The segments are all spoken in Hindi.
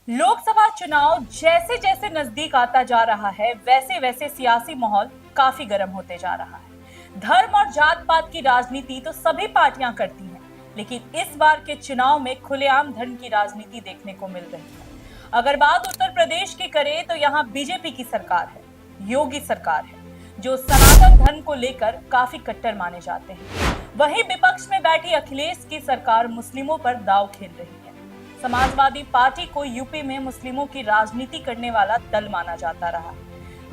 लोकसभा चुनाव जैसे जैसे नजदीक आता जा रहा है, वैसे वैसे सियासी माहौल काफी गर्म होते जा रहा है। धर्म और जात पात की राजनीति तो सभी पार्टियां करती हैं, लेकिन इस बार के चुनाव में खुलेआम धर्म की राजनीति देखने को मिल रही है। अगर बात उत्तर प्रदेश की करें तो यहाँ बीजेपी की सरकार है, योगी सरकार है, जो सनातन धर्म को लेकर काफी कट्टर माने जाते हैं। वहीं विपक्ष में बैठी अखिलेश की सरकार मुस्लिमों पर दांव खेल रही है। समाजवादी पार्टी को यूपी में मुस्लिमों की राजनीति करने वाला दल माना जाता रहा,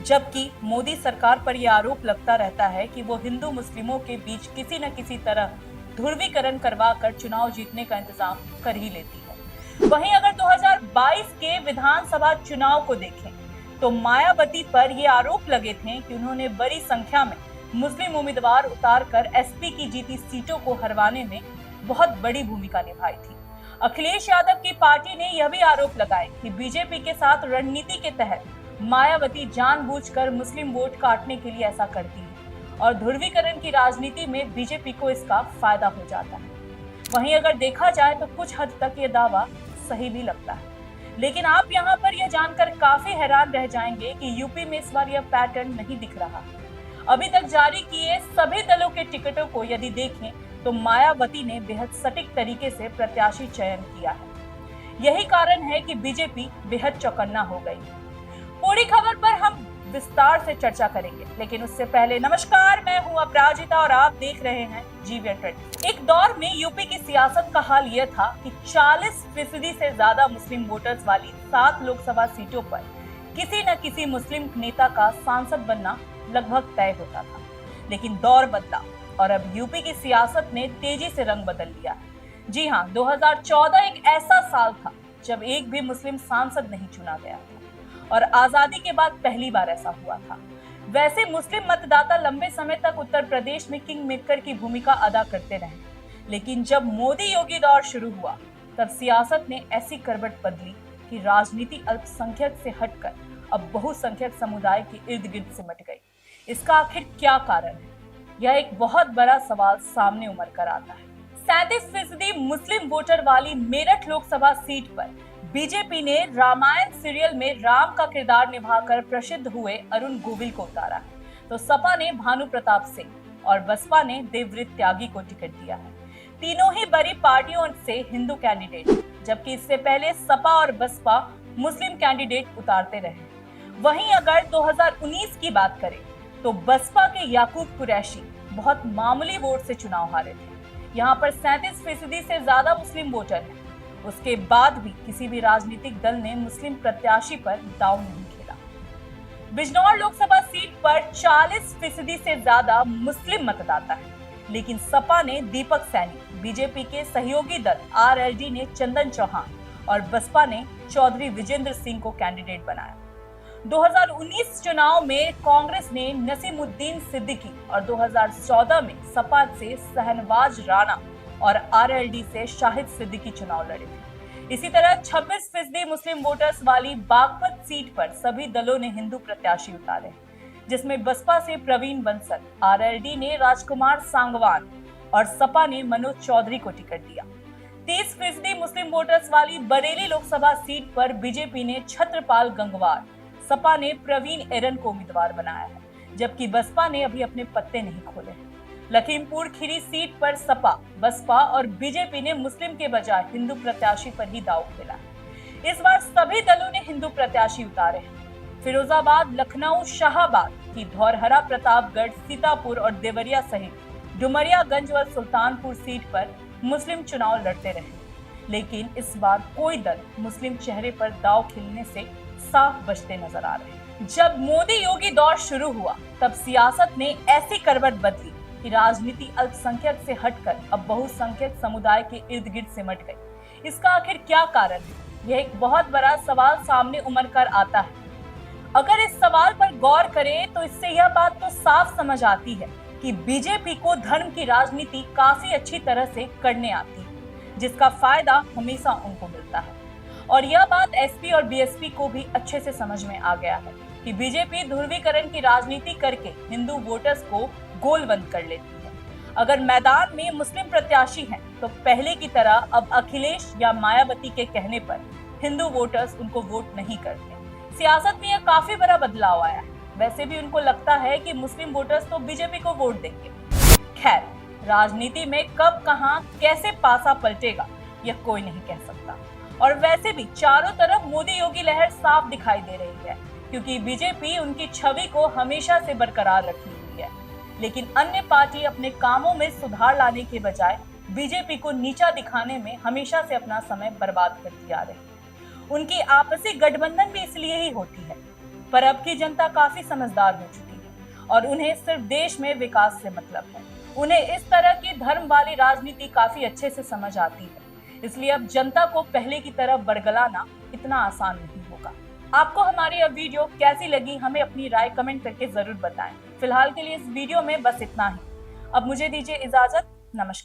जबकि मोदी सरकार पर यह आरोप लगता रहता है कि वो हिंदू मुस्लिमों के बीच किसी न किसी तरह ध्रुवीकरण करवाकर चुनाव जीतने का इंतजाम कर ही लेती है। वहीं अगर 2022 के विधानसभा चुनाव को देखें तो मायावती पर ये आरोप लगे थे कि उन्होंने बड़ी संख्या में मुस्लिम उम्मीदवार उतारकर एसपी की जीती सीटों को हरवाने में बहुत बड़ी भूमिका निभाई थी। अखिलेश यादव की पार्टी ने यह भी आरोप लगाए कि बीजेपी के साथ रणनीति के तहत मायावती जानबूझकर मुस्लिम वोट काटने के लिए ऐसा करती है और ध्रुवीकरण की राजनीति में बीजेपी को इसका फायदा हो जाता है। वहीं अगर देखा जाए तो कुछ हद तक ये दावा सही भी लगता है, लेकिन आप यहाँ पर यह जानकर काफी हैरान रह जाएंगे कि यूपी में इस बार यह पैटर्न नहीं दिख रहा। अभी तक जारी किए सभी दलों के टिकटों को यदि देखें तो मायावती ने बेहद सटीक तरीके से प्रत्याशी चयन किया है। यही कारण है कि बीजेपी बेहद चौकन्ना हो गई है। पूरी खबर पर हम विस्तार से चर्चा करेंगे, लेकिन उससे पहले नमस्कार, मैं हूं अपराजिता और आप देख रहे हैं GVN20। एक दौर में यूपी की सियासत का हाल यह था कि 40% से ज्यादा मुस्लिम वोटर्स वाली 7 लोकसभा सीटों पर किसी न किसी मुस्लिम नेता का सांसद बनना लगभग तय होता था। लेकिन दौर बदला और अब यूपी की सियासत ने तेजी से रंग बदल लिया है। जी हाँ, 2014 एक ऐसा साल था जब एक भी मुस्लिम सांसद नहीं चुना गया था और आजादी के बाद पहली बार ऐसा हुआ था। वैसे मुस्लिम मतदाता लंबे समय तक उत्तर प्रदेश में किंग मेकर की भूमिका अदा करते रहे, लेकिन जब मोदी योगी दौर शुरू हुआ तब सियासत ने ऐसी करवट बदली कि राजनीति अल्पसंख्यक से हटकर अब बहुसंख्यक समुदाय के इर्द गिर्द सिमट गई। इसका आखिर क्या कारण है? यह एक बहुत बड़ा सवाल सामने उमड़ कर आता है। 37% मुस्लिम वोटर वाली मेरठ लोकसभा सीट पर बीजेपी ने रामायण सीरियल में राम का किरदार निभाकर प्रसिद्ध हुए अरुण गोविल को उतारा है, तो सपा ने भानु प्रताप सिंह और बसपा ने देवव्रत त्यागी को टिकट दिया है। तीनों ही बड़ी पार्टियों से हिंदू कैंडिडेट, जबकि इससे पहले सपा और बसपा मुस्लिम कैंडिडेट उतारते रहे। वहीं अगर 2019 की बात करें तो बसपा के याकूब कुरैशी बहुत मामूली वोट से चुनाव हारे थे। यहाँ पर 37% से ज्यादा मुस्लिम वोटर हैं। उसके बाद भी किसी भी राजनीतिक दल ने मुस्लिम प्रत्याशी पर दांव नहीं खेला। बिजनौर लोकसभा सीट पर 40% से ज्यादा मुस्लिम मतदाता है, लेकिन सपा ने दीपक सैनी, बीजेपी के सहयोगी दल RLD ने चंदन चौहान और बसपा ने चौधरी विजेंद्र सिंह को कैंडिडेट बनाया। 2019 चुनाव में कांग्रेस ने नसीमुद्दीन सिद्दीकी और 2014 में सपा से शहनवाज राणा और RLD से शाहिद सिद्दीकी चुनाव लड़े थे। इसी तरह 26% मुस्लिम वोटर्स वाली बागपत सीट पर सभी दलों ने हिंदू प्रत्याशी उतारे, जिसमें बसपा से प्रवीण बंसल, RLD ने राजकुमार सांगवान और सपा ने मनोज चौधरी को टिकट दिया। 30% मुस्लिम वोटर्स वाली बरेली लोकसभा सीट पर बीजेपी ने छत्रपाल गंगवार, सपा ने प्रवीण एरन को उम्मीदवार बनाया है, जबकि बसपा ने अभी अपने पत्ते नहीं खोले हैं। लखीमपुर खीरी सीट पर सपा, बसपा और बीजेपी ने मुस्लिम के बजाय हिंदू प्रत्याशी पर ही दांव खेला है। इस बार सभी दलों ने हिंदू प्रत्याशी उतारे हैं। फिरोजाबाद, लखनऊ, शाहाबाद की धौरहरा, प्रतापगढ़, सीतापुर और देवरिया सहित डुमरियागंज और सुल्तानपुर सीट पर मुस्लिम चुनाव लड़ते रहे, लेकिन इस बार कोई दल मुस्लिम चेहरे पर दांव खेलने से साफ बचते नजर आ रहे हैं। जब मोदी योगी दौर शुरू हुआ तब सियासत ने ऐसी करवट बदली कि राजनीति अल्पसंख्यक से हटकर अब बहुसंख्यक समुदाय के इर्द गिर्द सिमट गई। इसका आखिर क्या कारण है? यह एक बहुत बड़ा सवाल सामने उमड़ कर आता है। अगर इस सवाल पर गौर करें तो इससे यह बात तो साफ समझ आती है कि बीजेपी को धर्म की राजनीति काफी अच्छी तरह से करने आती है, जिसका फायदा हमेशा उनको मिलता है। और यह बात एसपी और बीएसपी को भी अच्छे से समझ में आ गया है कि बीजेपी ध्रुवीकरण की राजनीति करके हिंदू वोटर्स को गोलबंद कर लेती है। अगर मैदान में मुस्लिम प्रत्याशी हैं तो पहले की तरह अब अखिलेश या मायावती के कहने पर हिंदू वोटर्स उनको वोट नहीं करते। सियासत में यह काफी बड़ा बदलाव आया है। वैसे भी उनको लगता है कि मुस्लिम वोटर्स तो बीजेपी को वोट देंगे। खैर, राजनीति में कब कहां कैसे पासा पलटेगा यह कोई नहीं कह सकता। और वैसे भी चारों तरफ मोदी योगी लहर साफ दिखाई दे रही है, क्योंकि बीजेपी उनकी छवि को हमेशा से बरकरार रखी हुई है। लेकिन अन्य पार्टी अपने कामों में सुधार लाने के बजाय बीजेपी को नीचा दिखाने में हमेशा से अपना समय बर्बाद करती आ रही है। उनकी आपसी गठबंधन भी इसलिए ही होती है। पर अब की जनता काफी समझदार हो चुकी है और उन्हें सिर्फ देश में विकास से मतलब है। उन्हें इस तरह की धर्म वाली राजनीति काफी अच्छे से समझ आती है। इसलिए अब जनता को पहले की तरह बरगलाना इतना आसान नहीं होगा। आपको हमारी यह वीडियो कैसी लगी, हमें अपनी राय कमेंट करके जरूर बताएं। फिलहाल के लिए इस वीडियो में बस इतना ही। अब मुझे दीजिए इजाजत। नमस्कार।